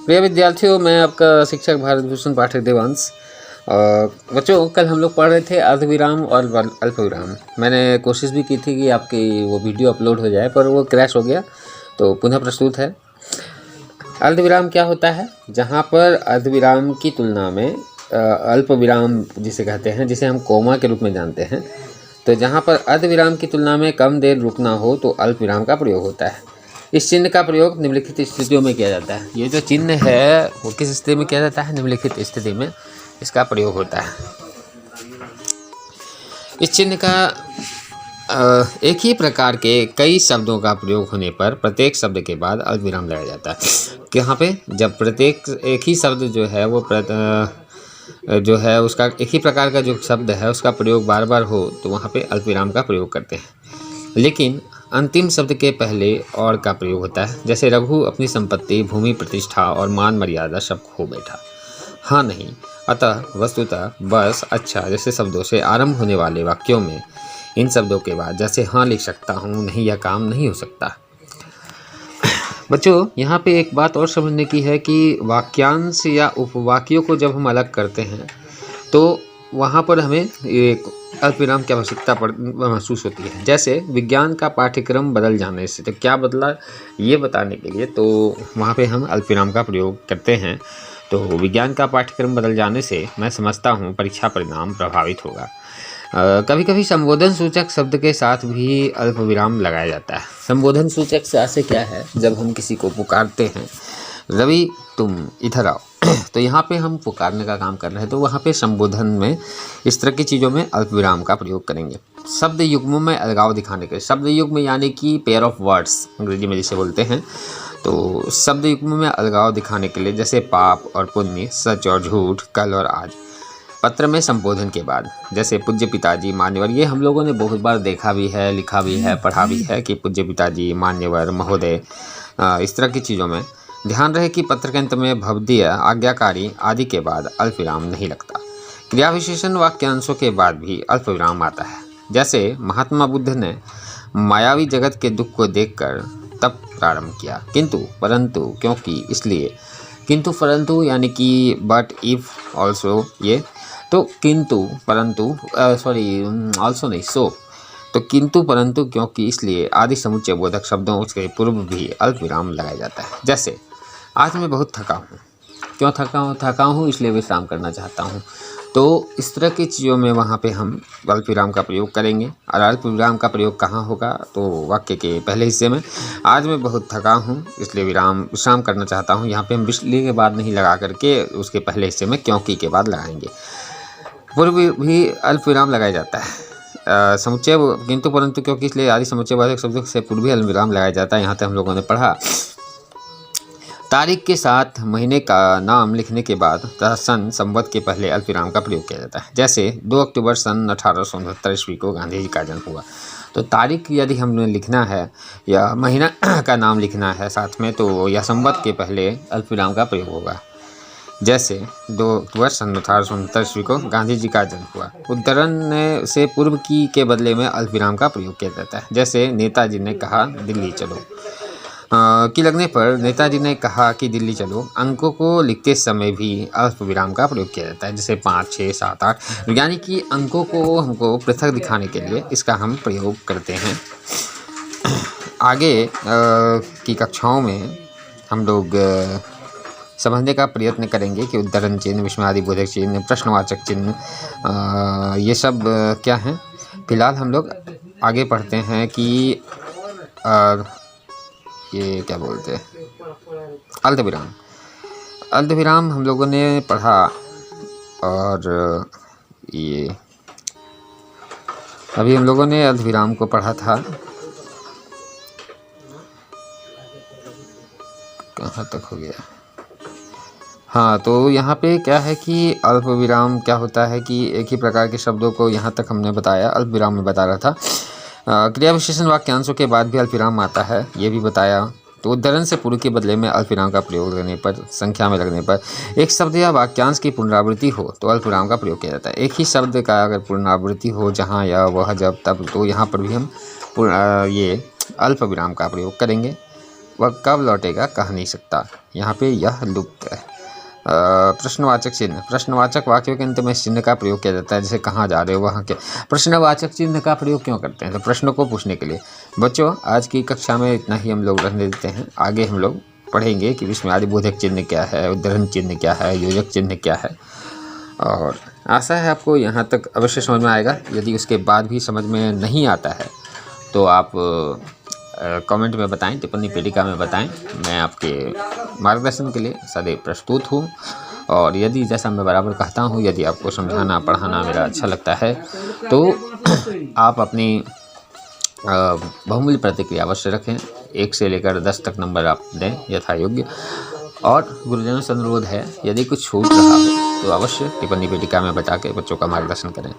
प्रिय विद्यार्थियों, मैं आपका शिक्षक भारत भूषण पाठक देवांश। बच्चों, कल हम लोग पढ़ रहे थे अर्धविराम और अल्पविराम। मैंने कोशिश भी की थी कि आपकी वो वीडियो अपलोड हो जाए, पर वो क्रैश हो गया, तो पुनः प्रस्तुत है। अर्धविराम क्या होता है? जहाँ पर अर्धविराम की तुलना में अल्पविराम जिसे कहते हैं, जिसे हम कोमा के रूप में जानते हैं, तो जहाँ पर अर्धविराम की तुलना में कम देर रुकना हो तो अल्पविराम का प्रयोग होता है। इस चिन्ह का प्रयोग निम्नलिखित स्थितियों में किया जाता है। ये जो चिन्ह है वो किस स्थिति में किया जाता है? निम्नलिखित स्थिति में इसका प्रयोग होता है। इस चिन्ह का एक ही प्रकार के कई शब्दों का प्रयोग होने पर प्रत्येक शब्द के बाद अल्पविराम लगाया जाता है। यहाँ पे जब प्रत्येक एक ही शब्द जो है वो जो है उसका एक ही प्रकार का जो शब्द है उसका प्रयोग बार बार हो तो वहाँ पे अल्पविराम का प्रयोग करते हैं। लेकिन अंतिम शब्द के पहले और का प्रयोग होता है। जैसे रघु अपनी संपत्ति, भूमि, प्रतिष्ठा और मान मर्यादा सब खो बैठा। हाँ, नहीं, अतः, वस्तुतः, बस, अच्छा जैसे शब्दों से आरंभ होने वाले वाक्यों में इन शब्दों के बाद जैसे हाँ लिख सकता हूँ, नहीं, यह काम नहीं हो सकता। बच्चों, यहाँ पे एक बात और समझने की है कि वाक्यांश या उपवाक्यों को जब हम अलग करते हैं तो वहाँ पर हमें एक अल्पविराम की आवश्यकता महसूस होती है। जैसे विज्ञान का पाठ्यक्रम बदल जाने से तो क्या बदला, ये बताने के लिए तो वहाँ पे हम अल्पविराम का प्रयोग करते हैं। तो विज्ञान का पाठ्यक्रम बदल जाने से मैं समझता हूँ परीक्षा परिणाम प्रभावित होगा। कभी कभी संबोधन सूचक शब्द के साथ भी अल्पविराम लगाया जाता है। संबोधन सूचक से क्या है? जब हम किसी को पुकारते हैं, रवि तुम इधर आओ, तो यहाँ पे हम पुकारने का काम कर रहे हैं, तो वहाँ पे संबोधन में इस तरह की चीज़ों में अल्पविराम का प्रयोग करेंगे। शब्द युग्मों में अलगाव दिखाने के, शब्द युग्म यानी कि पेयर ऑफ वर्ड्स अंग्रेजी में जिसे बोलते हैं, तो शब्द युग्म में अलगाव दिखाने के लिए जैसे पाप और पुण्य, सच और झूठ, कल और आज। पत्र में संबोधन के बाद जैसे पूज्य पिताजी, मान्यवर, ये हम लोगों ने बहुत बार देखा भी है, लिखा भी है, पढ़ा भी है कि पूज्य पिताजी, मान्यवर, महोदय, इस तरह की चीज़ों में ध्यान रहे कि पत्र के अंत में भवदीय, आज्ञाकारी आदि के बाद अल्पविराम नहीं लगता। क्रिया विशेषण वाक्यांशों के बाद भी अल्पविराम आता है। जैसे महात्मा बुद्ध ने मायावी जगत के दुख को देखकर तप प्रारंभ किया, किंतु परंतु क्योंकि इसलिए, किंतु परंतु यानी कि बट, इफ, ऑल्सो, ये तो किंतु परंतु ऑल्सो नहीं, सो, तो किंतु परंतु क्योंकि इसलिए आदि समुच्चय बोधक शब्दों के पूर्व भी अल्पविराम लगाया जाता है। जैसे आज मैं बहुत थका हूँ। क्यों थका हूँ? इसलिए विश्राम करना चाहता हूँ। तो इस तरह की चीज़ों में वहाँ पे हम अल्पविराम का प्रयोग करेंगे। और अल्पविराम का प्रयोग कहाँ होगा? तो वाक्य के पहले हिस्से में, आज मैं बहुत थका हूँ इसलिए विश्राम करना चाहता हूँ। यहाँ पे हम इसलिए के बाद नहीं लगा करके उसके पहले हिस्से में क्योंकि के बाद लगाएंगे। पूर्व भी अल्पविराम लगाया जाता है। समुच्चय किंतु परंतु क्योंकि इसलिए आदि समुच्चय वाचक शब्दों से पूर्व भी अल्पविराम लगाया जाता है। यहाँ तक हम लोगों ने पढ़ा। तारीख के साथ महीने का नाम लिखने के बाद तथा सन, संवत के पहले अल्पविराम का प्रयोग किया जाता है। जैसे 2 अक्टूबर सन 1869 ईस्वी को गांधी जी का जन्म हुआ, तो तारीख यदि हमने लिखना है या महीना का नाम लिखना है साथ में, तो यह संवत के पहले अल्पविराम का प्रयोग होगा। जैसे 2 अक्टूबर सन 1869 ईस्वी को गांधी जी का जन्म हुआ। उद्धरण से पूर्व की के बदले में अल्पविराम का प्रयोग किया जाता है। जैसे नेताजी ने कहा दिल्ली चलो, की लगने पर नेताजी ने कहा कि दिल्ली चलो। अंकों को लिखते समय भी अल्पविराम का प्रयोग किया जाता है। जैसे 5, 6, 7, 8, यानी कि अंकों को हमको पृथक दिखाने के लिए इसका हम प्रयोग करते हैं। आगे की कक्षाओं में हम लोग समझने का प्रयत्न करेंगे कि उद्धरण चिन्ह, विस्मयादि बोधक चिन्ह, प्रश्नवाचक चिन्ह, ये सब क्या हैं। फिलहाल हम लोग आगे पढ़ते हैं कि ये क्या बोलते हैं, अल्पविराम। अल्पविराम हम लोगों ने पढ़ा, और ये अभी हम लोगों ने अल्पविराम को पढ़ा था। कहाँ तक हो गया? हाँ, तो यहाँ पे क्या है कि अल्पविराम क्या होता है कि एक ही प्रकार के शब्दों को यहाँ तक हमने बताया, अल्पविराम में बता रहा था। क्रिया विशेषण वाक्यांशों के बाद भी अल्पविराम आता है, ये भी बताया। तो उद्धरण से पूर्व के बदले में अल्पविराम का प्रयोग लगने पर, संख्या में लगने पर, एक शब्द या वाक्यांश की पुनरावृत्ति हो तो अल्पविराम का प्रयोग किया जाता है। एक ही शब्द का अगर पुनरावृत्ति हो, जहाँ, या, वह, जब, तब, तो यहाँ पर भी हम ये अल्पविराम का प्रयोग करेंगे। वह कब लौटेगा कह नहीं सकता। यहाँ पे यह लुप्त है। प्रश्नवाचक चिन्ह, प्रश्नवाचक वाक्यों के अंत में चिन्ह का प्रयोग किया जाता है, जैसे कहाँ जा रहे हो वहाँ के। प्रश्नवाचक चिन्ह का प्रयोग क्यों करते हैं? तो प्रश्नों को पूछने के लिए। बच्चों, आज की कक्षा में इतना ही हम लोग रहने देते हैं। आगे हम लोग पढ़ेंगे कि विस्मयादिबोधक चिन्ह क्या है, उद्धरण चिन्ह क्या है, योजक चिन्ह क्या है। और आशा है आपको यहाँ तक अवश्य समझ में आएगा। यदि उसके बाद भी समझ में नहीं आता है तो आप कमेंट में बताएं, टिप्पणी पेटिका में बताएं। मैं आपके मार्गदर्शन के लिए सदैव प्रस्तुत हूँ। और यदि जैसा मैं बराबर कहता हूँ, यदि आपको समझाना पढ़ाना मेरा अच्छा लगता है तो आप अपनी बहुमूल्य प्रतिक्रिया अवश्य रखें। 1 से लेकर 10 तक नंबर आप दें यथा योग्य। और गुरुजनों से अनुरोध है, यदि कुछ छूट रहा हो तो अवश्य टिप्पणी पेटिका में बता के बच्चों का मार्गदर्शन करें।